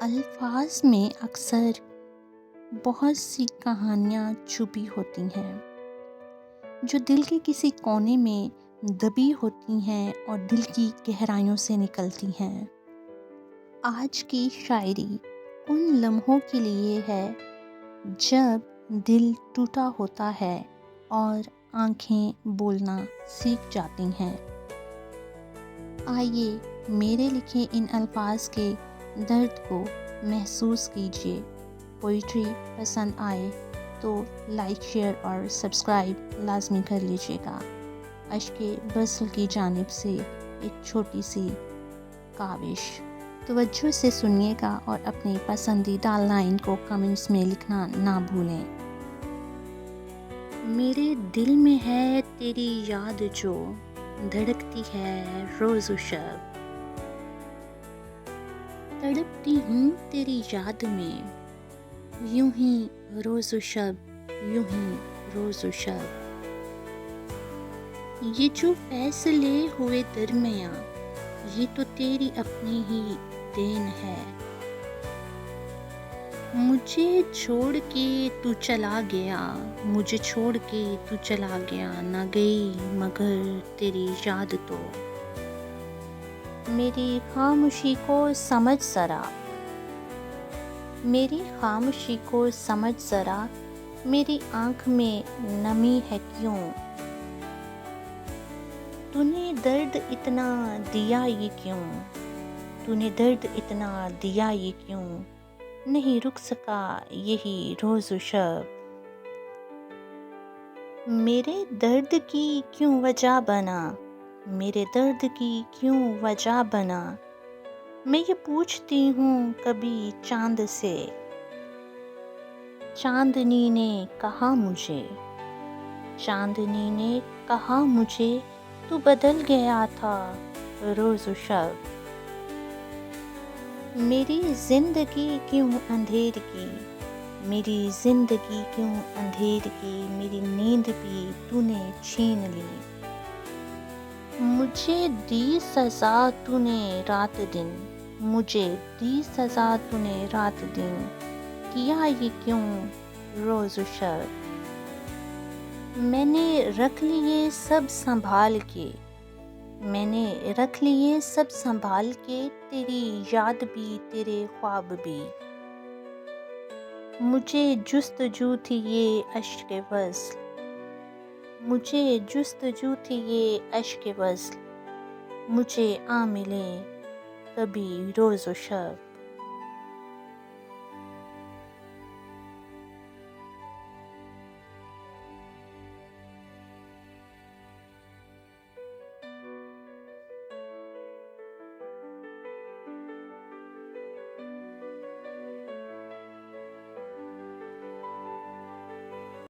الفاظ میں اکثر بہت سی کہانیاں چھپی ہوتی ہیں جو دل کے کسی کونے میں دبی ہوتی ہیں اور دل کی گہرائیوں سے نکلتی ہیں۔ آج کی شاعری ان لمحوں کے لیے ہے جب دل ٹوٹا ہوتا ہے اور آنکھیں بولنا سیکھ جاتی ہیں۔ آئیے میرے لکھے ان الفاظ کے درد کو محسوس کیجیے۔ پوئٹری پسند آئے تو لائک، شیئر اور سبسکرائب لازمی کر لیجیے گا۔ اشک وصل کی جانب سے ایک چھوٹی سی کاوش، توجہ سے سنیے گا اور اپنی پسندیدہ لائن کو کمنٹس میں لکھنا نہ بھولیں۔ میرے دل میں ہے تیری یاد جو دھڑکتی ہے روز و شب، تڑپتی ہوں تیری یاد میں یوں ہی روز و شب، یوں ہی روز و شب۔ یہ جو فیصلے ہوئے درمیاں یہ تو تیری اپنی ہی دین ہے، مجھے چھوڑ کے تو چلا گیا، مجھے چھوڑ کے تو چلا گیا، نہ گئی مگر تیری یاد تو۔ میری خاموشی کو سمجھ ذرا، میری خاموشی کو سمجھ ذرا، میری آنکھ میں نمی ہے کیوں؟ تو نے درد اتنا دیا یہ کیوں؟ تو نے درد اتنا دیا یہ کیوں؟ نہیں رک سکا یہی روز و شب۔ میرے درد کی کیوں وجہ بنا، میرے درد کی کیوں وجہ بنا، میں یہ پوچھتی ہوں کبھی چاند سے۔ چاندنی نے کہا مجھے، چاندنی نے کہا مجھے تو بدل گیا تھا روز و شب۔ میری زندگی کیوں اندھیر کی، میری زندگی کیوں اندھیر کی، میری نیند بھی تو نے چھین لی۔ مجھے دی سزا تو نے رات دن، مجھے دی سزا تو نے رات دن، کیا یہ کیوں روز و شب۔ میں نے رکھ لیے سب سنبھال کے، میں نے رکھ لیے سب سنبھال کے، تیری یاد بھی تیرے خواب بھی۔ مجھے جستجو تھی یہ اشک وصل، مجھے جستجو تھی یہ اشک وصل، مجھے آ ملے کبھی روز و شب۔